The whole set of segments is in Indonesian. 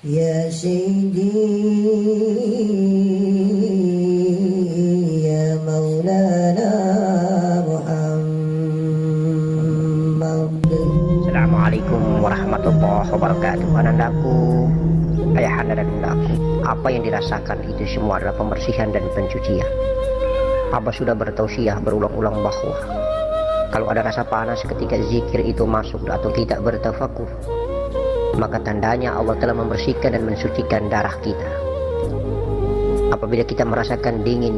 Ya Sayyidi ya Maulana Muhammad. Assalamualaikum warahmatullahi wabarakatuh. Anandaku, ayahanda dan bundaku, apa yang dirasakan itu semua adalah pembersihan dan pencucian. Abah sudah bertausiah berulang-ulang bahwa kalau ada rasa panas ketika zikir itu masuk atau kita bertafakur, maka tandanya Allah telah membersihkan dan mensucikan darah kita. Apabila kita merasakan dingin,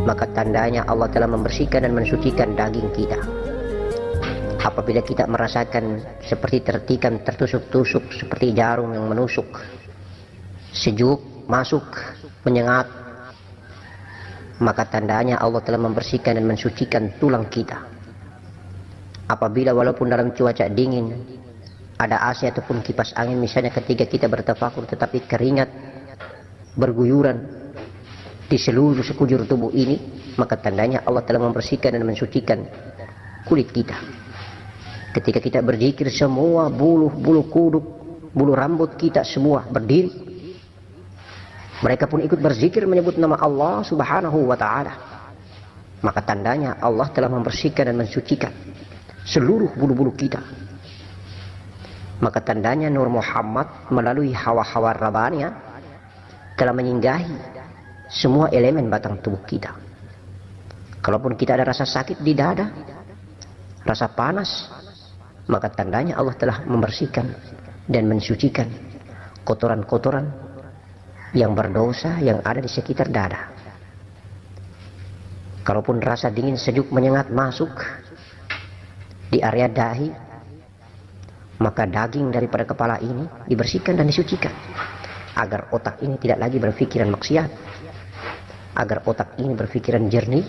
maka tandanya Allah telah membersihkan dan mensucikan daging kita. Apabila kita merasakan seperti tertikam, tertusuk-tusuk seperti jarum yang menusuk, sejuk, masuk, menyengat, maka tandanya Allah telah membersihkan dan mensucikan tulang kita. Apabila walaupun dalam cuaca dingin ada AC ataupun kipas angin misalnya, ketika kita bertafakur tetapi keringat berguyuran di seluruh sekujur tubuh ini, maka tandanya Allah telah membersihkan dan mensucikan kulit kita. Ketika kita berzikir, semua bulu kuduk, bulu rambut kita semua berdiri. Mereka pun ikut berzikir menyebut nama Allah Subhanahu wa ta'ala. Maka tandanya Allah telah membersihkan dan mensucikan seluruh bulu-bulu kita. Maka tandanya Nur Muhammad melalui hawa-hawa Rabbaniyah telah menyinggahi semua elemen batang tubuh kita. Kalaupun kita ada rasa sakit di dada, rasa panas, maka tandanya Allah telah membersihkan dan mensucikan kotoran-kotoran yang berdosa yang ada di sekitar dada. Kalaupun rasa dingin, sejuk, menyengat masuk di area dahi, maka daging daripada kepala ini dibersihkan dan disucikan agar otak ini tidak lagi berpikiran maksiat, agar otak ini berpikiran jernih,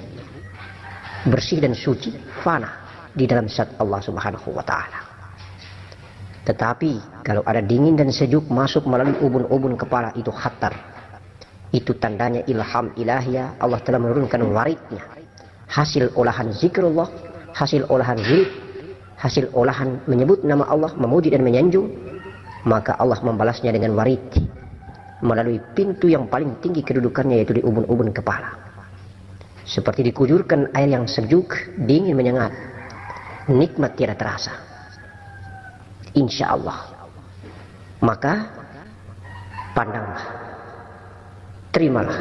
bersih dan suci, fana di dalam zat Allah Subhanahu wa ta'ala. Tetapi kalau ada dingin dan sejuk masuk melalui ubun-ubun kepala, itu khatar. Itu tandanya ilham ilahiyah, Allah telah menurunkan waridnya, hasil olahan zikrullah, hasil olahan zikrullah, hasil olahan menyebut nama Allah, memuji dan menyanjung, maka Allah membalasnya dengan warid melalui pintu yang paling tinggi kedudukannya, yaitu di ubun-ubun kepala. Seperti dikujurkan air yang sejuk, dingin, menyengat, nikmat tiada terasa, insya Allah. Maka pandanglah, terimalah,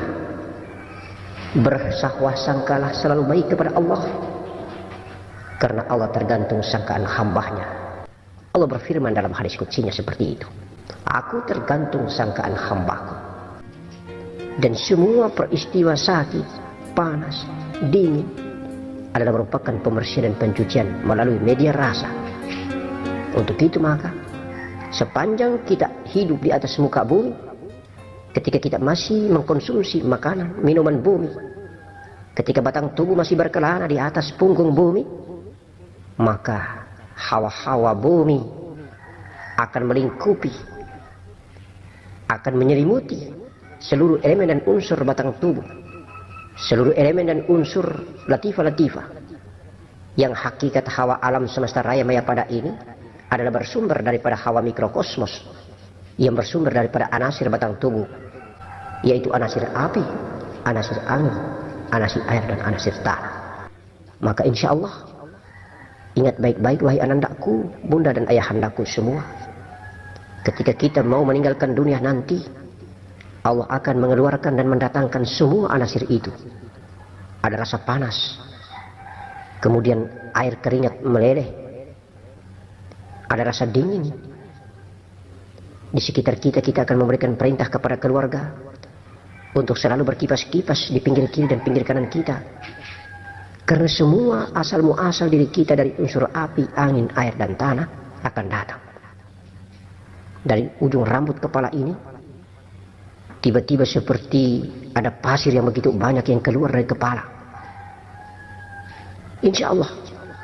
bersangkalah selalu baik kepada Allah, karena Allah tergantung sangkaan hambanya. Allah berfirman dalam hadis qudsinya seperti itu, aku tergantung sangkaan hambaku. Dan semua peristiwa sakit, panas, dingin adalah merupakan pembersihan dan pencucian melalui media rasa. Untuk itu maka sepanjang kita hidup di atas muka bumi, ketika kita masih mengkonsumsi makanan, minuman bumi, ketika batang tubuh masih berkelana di atas punggung bumi, maka hawa-hawa bumi akan melingkupi, akan menyelimuti seluruh elemen dan unsur batang tubuh, seluruh elemen dan unsur latifah-latifah yang hakikat hawa alam semesta raya maya pada ini adalah bersumber daripada hawa mikrokosmos yang bersumber daripada anasir batang tubuh, yaitu anasir api, anasir angin, anasir air, dan anasir tanah. Maka insya Allah, ingat baik-baik wahai anandaku, bunda dan ayahandaku semua, ketika kita mau meninggalkan dunia nanti, Allah akan mengeluarkan dan mendatangkan semua anasir itu. Ada rasa panas, kemudian air keringat meleleh, ada rasa dingin. Di sekitar kita, kita akan memberikan perintah kepada keluarga, untuk selalu berkipas-kipas di pinggir kiri dan pinggir kanan kita. Karena semua asal muasal diri kita dari unsur api, angin, air, dan tanah akan datang. Dari ujung rambut kepala ini, tiba-tiba seperti ada pasir yang begitu banyak yang keluar dari kepala. Insya Allah,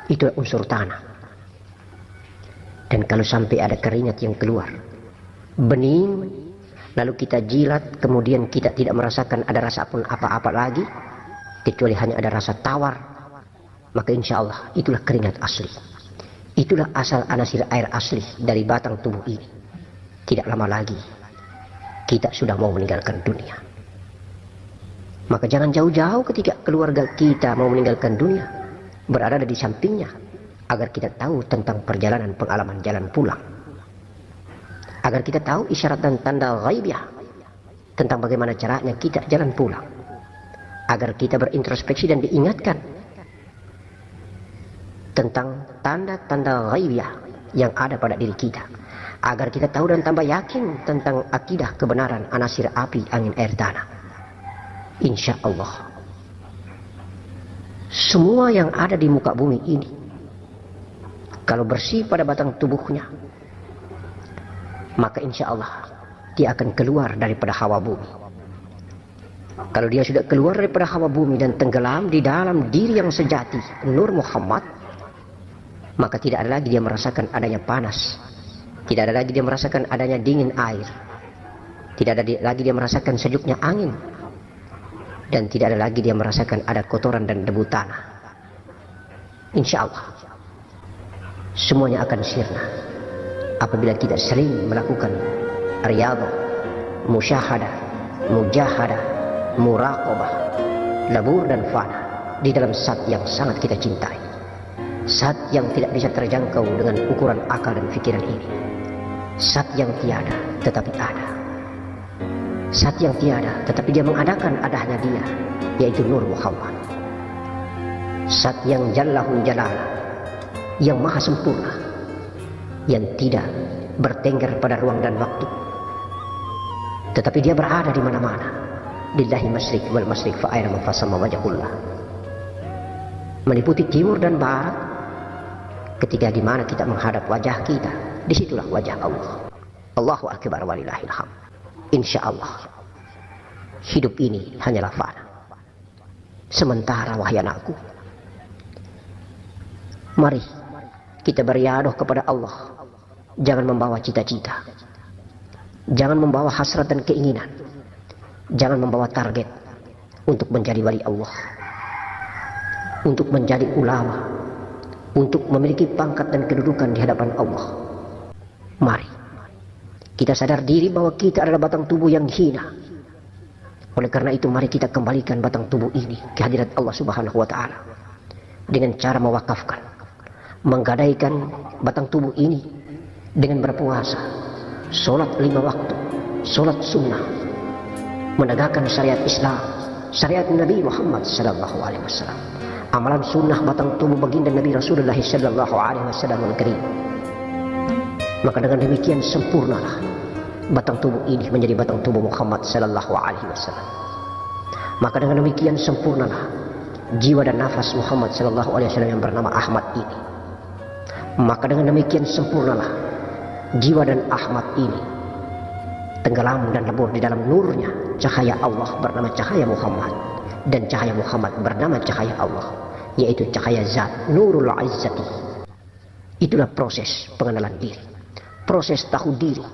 itulah unsur tanah. Dan kalau sampai ada keringat yang keluar, bening, lalu kita jilat, kemudian kita tidak merasakan ada rasa pun apa-apa lagi, kecuali hanya ada rasa tawar, maka insya Allah itulah keringat asli. Itulah asal anasir air asli dari batang tubuh ini. Tidak lama lagi kita sudah mau meninggalkan dunia. Maka jangan jauh-jauh ketika keluarga kita mau meninggalkan dunia, berada di sampingnya, agar kita tahu tentang perjalanan pengalaman jalan pulang. Agar kita tahu isyarat dan tanda ghaibiyah tentang bagaimana caranya kita jalan pulang. Agar kita berintrospeksi dan diingatkan tentang tanda-tanda ghaibiyah yang ada pada diri kita. Agar kita tahu dan tambah yakin tentang akidah kebenaran anasir api, angin, air, tanah. Insya Allah, semua yang ada di muka bumi ini, kalau bersih pada batang tubuhnya, maka insya Allah dia akan keluar daripada hawa bumi. Kalau dia sudah keluar daripada hawa bumi dan tenggelam di dalam diri yang sejati, Nur Muhammad, maka tidak ada lagi dia merasakan adanya panas. Tidak ada lagi dia merasakan adanya dingin air. Tidak ada lagi dia merasakan sejuknya angin. Dan tidak ada lagi dia merasakan ada kotoran dan debu tanah. Insya Allah, semuanya akan sirna apabila kita sering melakukan riyadhah, musyahadah, mujahadah, muraqabah, labur dan fana di dalam zat yang sangat kita cintai. Zat yang tidak bisa terjangkau dengan ukuran akal dan pikiran ini. Zat yang tiada tetapi ada. Zat yang tiada tetapi dia mengadakan adanya dia, yaitu Nur Muhammad. Zat yang jallahu jalala, yang maha sempurna, yang tidak bertengger pada ruang dan waktu, tetapi dia berada di mana-mana. Lillahi masyriq wal masyriq fa aina fasamma wajhullah. Meliputi timur dan barat. Ketika di mana kita menghadap wajah kita, disitulah wajah Allah. Allahu akbar walillahil hamd. Insya Allah, hidup ini hanyalah fana. Sementara wahai anakku, mari kita beriadah kepada Allah. Jangan membawa cita-cita, jangan membawa hasrat dan keinginan, jangan membawa target untuk menjadi wali Allah, untuk menjadi ulama, untuk memiliki pangkat dan kedudukan di hadapan Allah. Mari kita sadar diri bahwa kita adalah batang tubuh yang hina. Oleh karena itu, mari kita kembalikan batang tubuh ini ke hadirat Allah Subhanahu wa Ta'ala dengan cara mewakafkan, menggadaikan batang tubuh ini dengan berpuasa, sholat 5 waktu, sholat sunnah, menegakkan syariat Islam, syariat Nabi Muhammad sallallahu alaihi wasallam, amalan sunnah batang tubuh baginda Nabi Rasulullah sallallahu alaihi wasallam al-karim. Maka dengan demikian sempurnalah batang tubuh ini menjadi batang tubuh Muhammad sallallahu alaihi wasallam. Maka dengan demikian sempurnalah jiwa dan nafas Muhammad sallallahu alaihi wasallam yang bernama Ahmad ini. Maka dengan demikian sempurnalah jiwa dan Ahmad ini tenggelam dan lebur di dalam nurnya cahaya Allah bernama cahaya Muhammad, dan cahaya Muhammad bernama cahaya Allah, yaitu cahaya zat Nurul Izzati. Itulah proses pengenalan diri, proses tahu diri,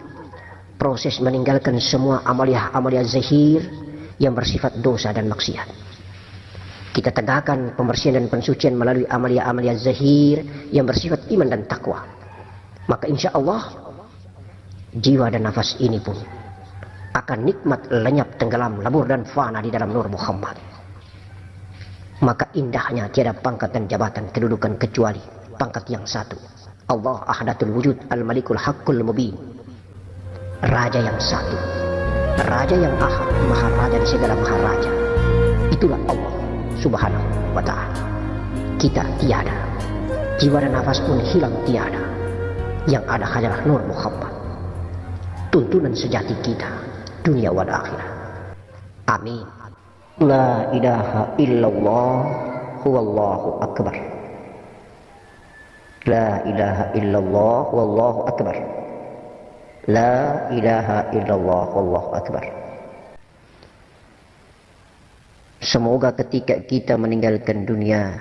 proses meninggalkan semua amalia-amalia zahir yang bersifat dosa dan maksiat. Kita tegakkan pembersihan dan pensucian melalui amalia-amalia zahir yang bersifat iman dan takwa. Maka insya Allah jiwa dan nafas ini pun akan nikmat, lenyap, tenggelam, lebur dan fana di dalam Nur Muhammad. Maka indahnya tiada pangkat dan jabatan kedudukan kecuali pangkat yang satu, Allah ahadatul wujud al-malikul haqqul mubin, raja yang satu, raja yang ahad, maharaja di segala maharaja. Itulah Allah Subhanahu wa Ta'ala. Kita tiada, jiwa dan nafas pun hilang tiada. Yang ada hanyalah Nur Muhammad, tuntunan sejati kita dunia wal akhirah. Amin. La ilaha illallah huwallahu akbar. La ilaha illallah wallahu akbar. La ilaha illallah wallahu akbar. Semoga ketika kita meninggalkan dunia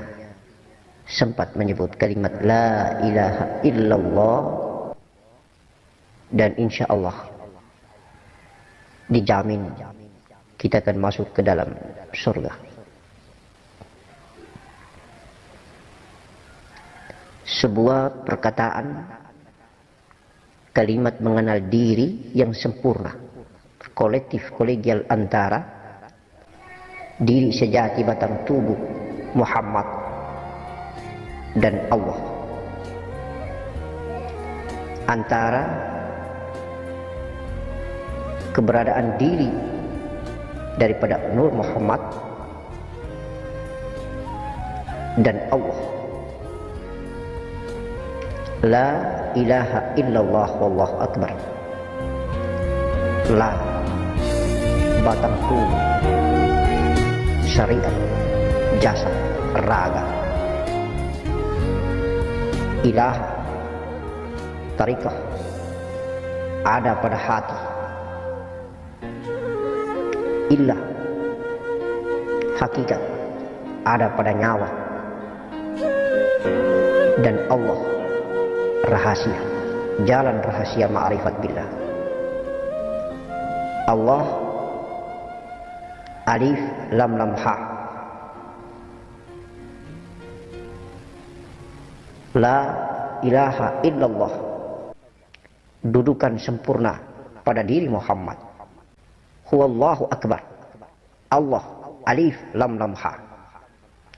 sempat menyebut kalimat la ilaha illallah, dan insya Allah dijamin kita akan masuk ke dalam surga. Sebuah perkataan, kalimat mengenal diri yang sempurna, kolektif kolegial antara diri sejati batang tubuh Muhammad dan Allah, antara keberadaan diri daripada Nur Muhammad dan Allah. La ilaha illallah wallahu akbar. La batang tubuh, syariat, jasad, raga. Ilah, tarikah, ada pada hati. Illah, hakikat, ada pada nyawa. Dan Allah, rahasia, jalan rahasia ma'rifat billah. Allah, alif lam lam ha. La ilaha illallah, dudukan sempurna pada diri Muhammad. Huwallahu akbar. Allah, alif lam lam ha.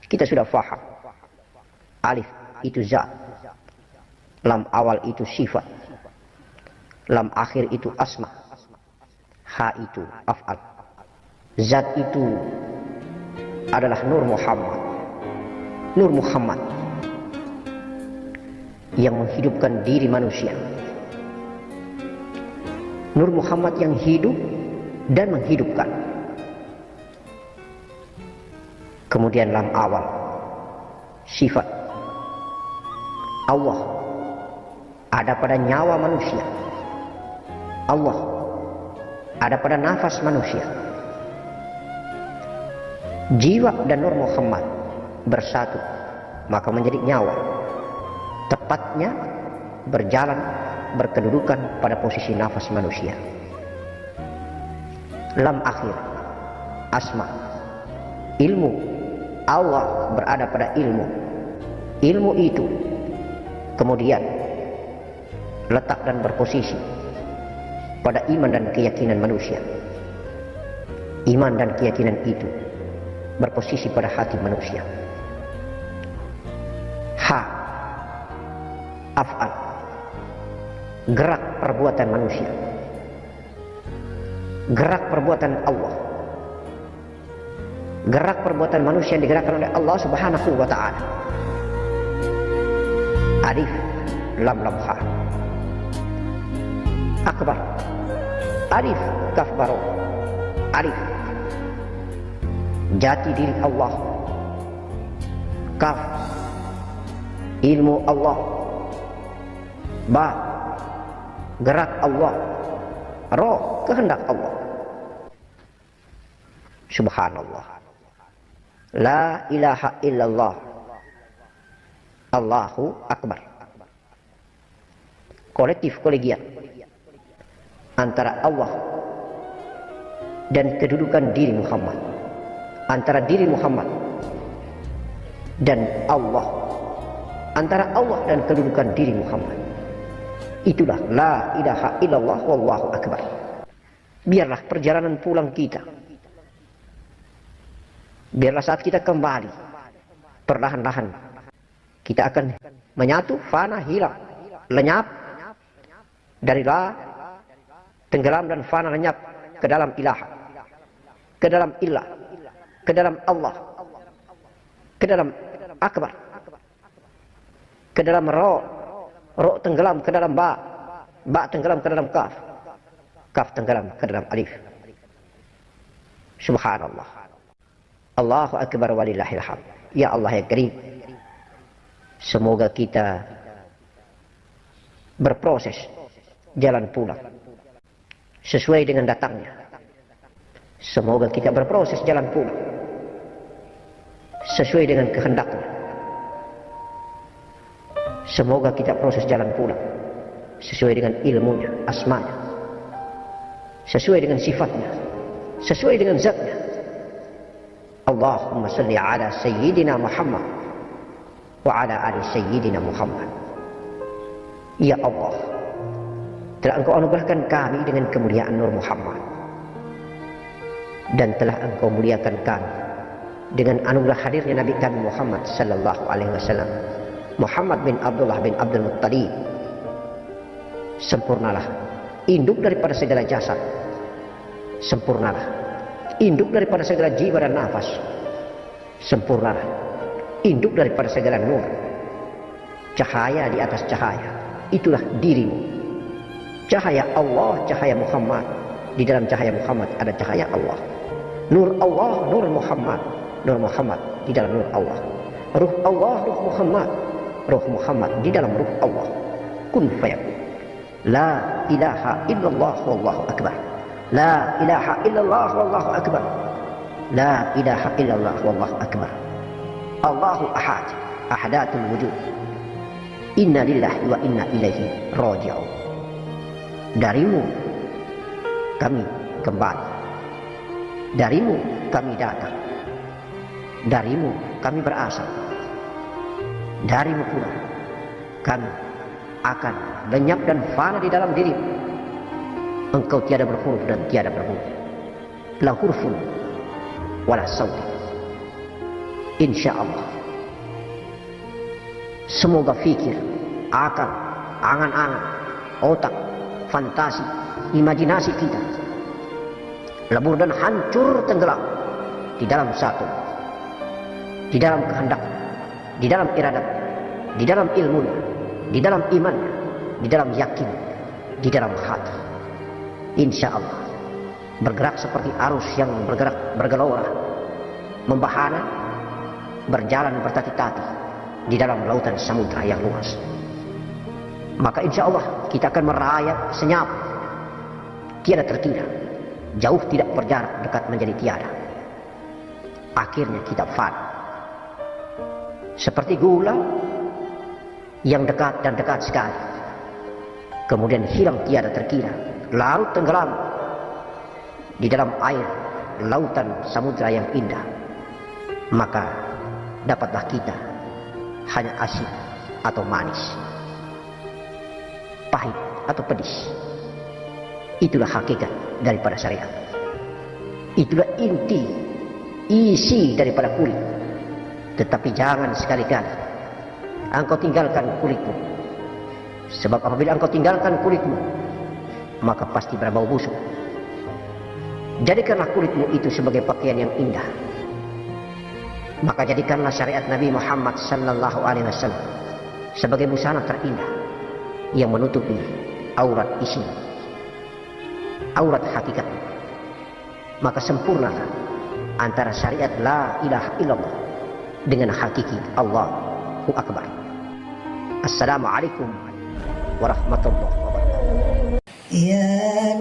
Kita sudah faham. Alif itu zat, lam awal itu sifat, lam akhir itu asma, ha itu af'al. Zat itu adalah Nur Muhammad. Nur Muhammad yang menghidupkan diri manusia. Nur Muhammad yang hidup dan menghidupkan. Kemudian lam awal, sifat Allah ada pada nyawa manusia. Allah ada pada nafas manusia. Jiwa dan Nur Muhammad bersatu, maka menjadi nyawa. Tepatnya berjalan, berkedudukan pada posisi nafas manusia. Lam akhir, asma, ilmu. Allah berada pada ilmu. Ilmu itu kemudian letak dan berposisi pada iman dan keyakinan manusia. Iman dan keyakinan itu berposisi pada hati manusia. Ha, af'al, gerak perbuatan manusia, gerak perbuatan Allah, gerak perbuatan manusia yang digerakkan oleh Allah Subhanahu wa ta'ala. Alif lam lam ha. Akbar, alif kaf baro, alif jati diri Allah, kaf ilmu Allah, ba gerak Allah, ro kehendak Allah. Subhanallah. La ilaha illallah, Allahu akbar. Kolektif kolegial antara Allah dan kedudukan diri Muhammad, antara diri Muhammad dan Allah, antara Allah dan kedudukan diri Muhammad. Itulah la ilaha illallah wallahu akbar. Biarlah perjalanan pulang kita, biarlah saat kita kembali, perlahan-lahan kita akan menyatu, fana, hilang, lenyap dari la, tenggelam dan fana, lenyap ke dalam ilah, ke dalam ilah, ke dalam Allah, ke dalam akbar, ke dalam ro, ro tenggelam ke dalam ba, ba tenggelam ke dalam kaf, kaf tenggelam ke dalam alif. Subhanallah. Allahu Akbar walillahil hamd. Ya Allah ya Karim, semoga kita berproses jalan pulang sesuai dengan datangnya. Semoga kita berproses jalan pulang sesuai dengan kehendaknya. Semoga kita proses jalan pulang sesuai dengan ilmunya, asmanya, sesuai dengan sifatnya, sesuai dengan zatnya. Allahumma salli ala Sayyidina Muhammad wa ala ali Sayyidina Muhammad. Ya Allah, telah Engkau anugerahkan kami dengan kemuliaan Nur Muhammad, dan telah Engkau muliakan kami dengan anugerah hadirnya Nabi kami Muhammad sallallahu alaihi wasallam, Muhammad bin Abdullah bin Abdul Muttalib. Sempurnalah induk daripada segala jasad, sempurnalah induk daripada segala jiwa dan nafas, sempurnalah induk daripada segala nur, cahaya di atas cahaya. Itulah dirimu, cahaya Allah, cahaya Muhammad. Di dalam cahaya Muhammad ada cahaya Allah. Nur Allah, nur Muhammad, nur Muhammad di dalam nur Allah. Ruh Allah, ruh Muhammad, ruh Muhammad di dalam ruh Allah. Kun fayakun. La ilaha illallah wallahu akbar. La ilaha illallah wallahu akbar. La ilaha illallah wallahu akbar. Allahu ahad, ahadatul wujud. Inna lillahi wa inna ilaihi raji'un. Darimu kami kembali, darimu kami datang, darimu kami berasal, darimu pula kami akan lenyap dan fana di dalam dirimu. Engkau tiada berhuruf dan tiada berbunyi, la hurfun wala sauti. Insyaallah, semoga fikir, akal, angan-angan, otak, fantasi, imajinasi kita lebur dan hancur tenggelam di dalam satu, di dalam kehendak, di dalam iradat, di dalam ilmu, di dalam iman, di dalam yakin, di dalam hati. Insya Allah bergerak seperti arus yang bergerak bergelora, membahana, berjalan bertati-tati di dalam lautan samudra yang luas. Maka insya Allah kita akan merayap senyap, tiada terkira, jauh tidak berjarak, dekat menjadi tiada. Akhirnya kita fana seperti gula yang dekat dan dekat sekali, kemudian hilang tiada terkira, larut tenggelam di dalam air lautan samudra yang indah. Maka dapatlah kita hanya asin atau manis, pahit atau pedis. Itulah hakikat daripada syariat. Itulah inti, isi daripada kulit. Tetapi jangan sekali-kali engkau tinggalkan kulitmu. Sebab apabila engkau tinggalkan kulitmu, maka pasti berbau busuk. Jadikanlah kulitmu itu sebagai pakaian yang indah. Maka jadikanlah syariat Nabi Muhammad sallallahu alaihi wasallam sebagai busana terindah yang menutupi aurat isi, aurat hakikat. Maka sempurnalah antara syariat la ilaha illallah dengan hakiki Allahu Akbar. Assalamualaikum warahmatullahi wabarakatuh. Ya